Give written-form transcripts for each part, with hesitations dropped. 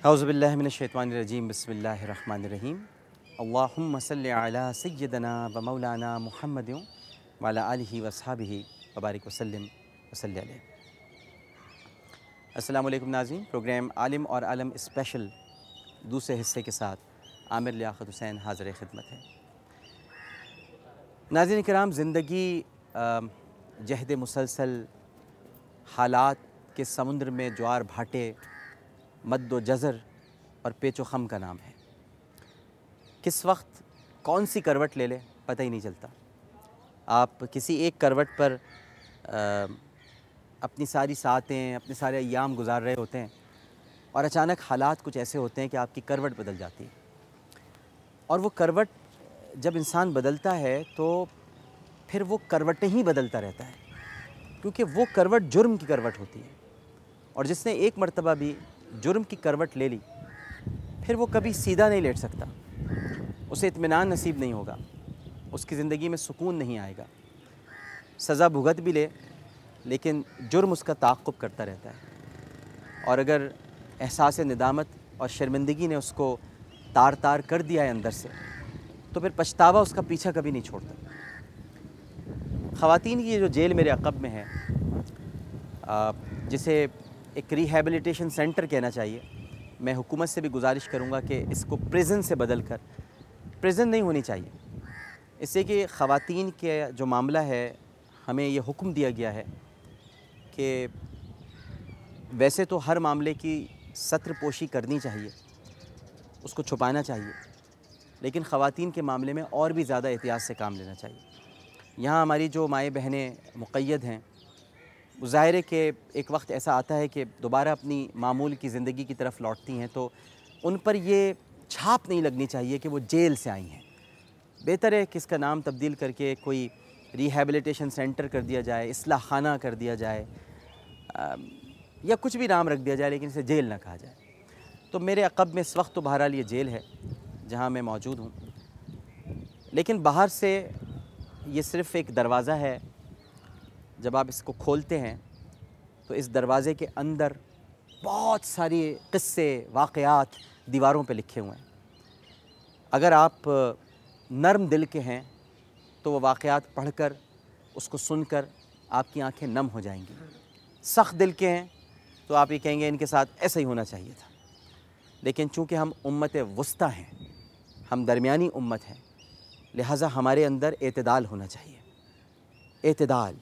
اعوذ باللہ من الشیطان الرجیم بسم اللہ الرحمن الرحیم اللہم صلی علی سیدنا و مولانا محمد وعلی آلہ واصحابہ وبارک وسلم وصلی علیہ۔ السلام علیکم ناظرین، پروگرام عالم اور عالم اسپیشل دوسرے حصے کے ساتھ عامر لیاقت حسین حاضر خدمت ہے۔ ناظرین کرام، زندگی جہد مسلسل حالات کے سمندر میں جوار بھاٹے، مد و جزر اور پیچ و خم کا نام ہے۔ کس وقت کون سی کروٹ لے لے پتہ ہی نہیں چلتا۔ آپ کسی ایک کروٹ پر اپنی ساری ساعتیں، اپنے سارے ایام گزار رہے ہوتے ہیں اور اچانک حالات کچھ ایسے ہوتے ہیں کہ آپ کی کروٹ بدل جاتی ہے، اور وہ کروٹ جب انسان بدلتا ہے تو پھر وہ کروٹیں ہی بدلتا رہتا ہے، کیونکہ وہ کروٹ جرم کی کروٹ ہوتی ہے، اور جس نے ایک مرتبہ بھی جرم کی کروٹ لے لی پھر وہ کبھی سیدھا نہیں لیٹ سکتا، اسے اطمینان نصیب نہیں ہوگا، اس کی زندگی میں سکون نہیں آئے گا۔ سزا بھگت بھی لے لیکن جرم اس کا تعاقب کرتا رہتا ہے، اور اگر احساس ندامت اور شرمندگی نے اس کو تار تار کر دیا ہے اندر سے تو پھر پچھتاوا اس کا پیچھا کبھی نہیں چھوڑتا۔ خواتین کی جو جیل میرے عقب میں ہے، جسے ایک ریہیبلیٹیشن سینٹر کہنا چاہیے، میں حکومت سے بھی گزارش کروں گا کہ اس کو پریزن سے بدل کر پریزن نہیں ہونی چاہیے، اس سے کہ خواتین کے جو معاملہ ہے ہمیں یہ حکم دیا گیا ہے کہ ویسے تو ہر معاملے کی ستر پوشی کرنی چاہیے، اس کو چھپانا چاہیے، لیکن خواتین کے معاملے میں اور بھی زیادہ احتیاط سے کام لینا چاہیے۔ یہاں ہماری جو مائیں بہنیں مقید ہیں، ظاہر ہے کہ ایک وقت ایسا آتا ہے کہ دوبارہ اپنی معمول کی زندگی کی طرف لوٹتی ہیں، تو ان پر یہ چھاپ نہیں لگنی چاہیے کہ وہ جیل سے آئی ہیں۔ بہتر ہے کہ اس کا نام تبدیل کر کے کوئی ریہیبلیٹیشن سینٹر کر دیا جائے، اصلاح خانہ کر دیا جائے، یا کچھ بھی نام رکھ دیا جائے، لیکن اسے جیل نہ کہا جائے۔ تو میرے عقب میں اس وقت تو بہرحال یہ جیل ہے جہاں میں موجود ہوں، لیکن باہر سے یہ صرف ایک دروازہ ہے۔ جب آپ اس کو کھولتے ہیں تو اس دروازے کے اندر بہت ساری قصے، واقعات دیواروں پہ لکھے ہوئے ہیں۔ اگر آپ نرم دل کے ہیں تو وہ واقعات پڑھ کر، اس کو سن کر آپ کی آنکھیں نم ہو جائیں گی۔ سخت دل کے ہیں تو آپ یہ کہیں گے ان کے ساتھ ایسا ہی ہونا چاہیے تھا۔ لیکن چونکہ ہم امت وسطیٰ ہیں، ہم درمیانی امت ہیں، لہٰذا ہمارے اندر اعتدال ہونا چاہیے۔ اعتدال،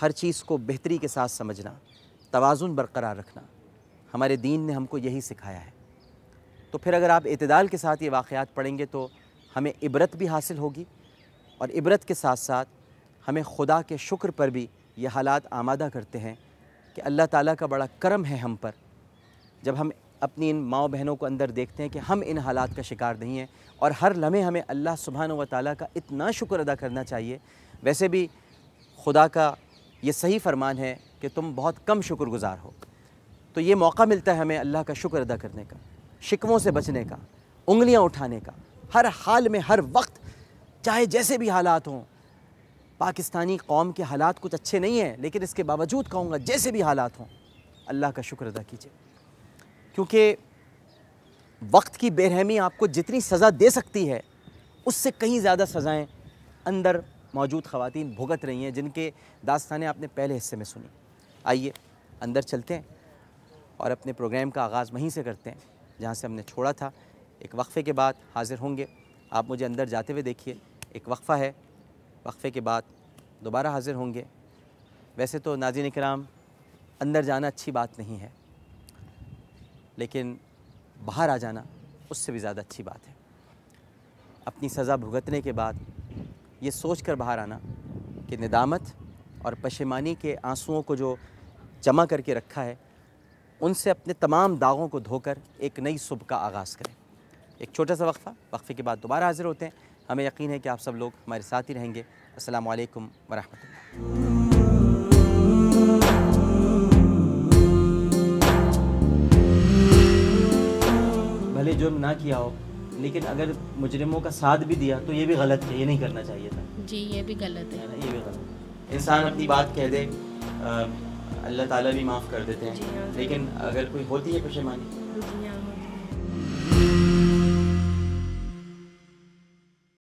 ہر چیز کو بہتری کے ساتھ سمجھنا، توازن برقرار رکھنا، ہمارے دین نے ہم کو یہی سکھایا ہے۔ تو پھر اگر آپ اعتدال کے ساتھ یہ واقعات پڑھیں گے تو ہمیں عبرت بھی حاصل ہوگی، اور عبرت کے ساتھ ساتھ ہمیں خدا کے شکر پر بھی یہ حالات آمادہ کرتے ہیں کہ اللہ تعالیٰ کا بڑا کرم ہے ہم پر، جب ہم اپنی ان ماؤں بہنوں کو اندر دیکھتے ہیں کہ ہم ان حالات کا شکار نہیں ہیں، اور ہر لمحے ہمیں اللہ سبحانہ و تعالیٰ کا اتنا شکر ادا کرنا چاہیے۔ ویسے بھی خدا کا یہ صحیح فرمان ہے کہ تم بہت کم شکر گزار ہو، تو یہ موقع ملتا ہے ہمیں اللہ کا شکر ادا کرنے کا، شکووں سے بچنے کا، انگلیاں اٹھانے کا، ہر حال میں، ہر وقت، چاہے جیسے بھی حالات ہوں۔ پاکستانی قوم کے حالات کچھ اچھے نہیں ہیں، لیکن اس کے باوجود کہوں گا جیسے بھی حالات ہوں اللہ کا شکر ادا کیجیے، کیونکہ وقت کی بے رحمی آپ کو جتنی سزا دے سکتی ہے اس سے کہیں زیادہ سزائیں اندر موجود خواتین بھگت رہی ہیں، جن کے داستانیں آپ نے پہلے حصے میں سنی۔ آئیے اندر چلتے ہیں اور اپنے پروگرام کا آغاز وہیں سے کرتے ہیں جہاں سے ہم نے چھوڑا تھا۔ ایک وقفے کے بعد حاضر ہوں گے، آپ مجھے اندر جاتے ہوئے دیکھیے۔ ایک وقفہ ہے، وقفے کے بعد دوبارہ حاضر ہوں گے۔ ویسے تو ناظرین کرام اندر جانا اچھی بات نہیں ہے، لیکن باہر آ جانا اس سے بھی زیادہ اچھی بات ہے۔ اپنی سزا بھگتنے کے بعد یہ سوچ کر باہر آنا کہ ندامت اور پشیمانی کے آنسوؤں کو جو جمع کر کے رکھا ہے، ان سے اپنے تمام داغوں کو دھو کر ایک نئی صبح کا آغاز کریں۔ ایک چھوٹا سا وقفہ، وقفے کے بعد دوبارہ حاضر ہوتے ہیں۔ ہمیں یقین ہے کہ آپ سب لوگ ہمارے ساتھ ہی رہیں گے۔ السلام علیکم ورحمۃ اللہ۔ بھلے جرم نہ کیا ہو، لیکن اگر مجرموں کا ساتھ بھی دیا تو یہ بھی غلط ہے، یہ نہیں کرنا چاہیے تھا۔ جی یہ بھی غلط ہے، یہ بھی غلط ہے۔ انسان اپنی بات کہہ دے، اللہ تعالیٰ بھی معاف کر دیتے ہیں، جی ہاں، لیکن اگر کوئی ہوتی ہے پشیمانی جی ہاں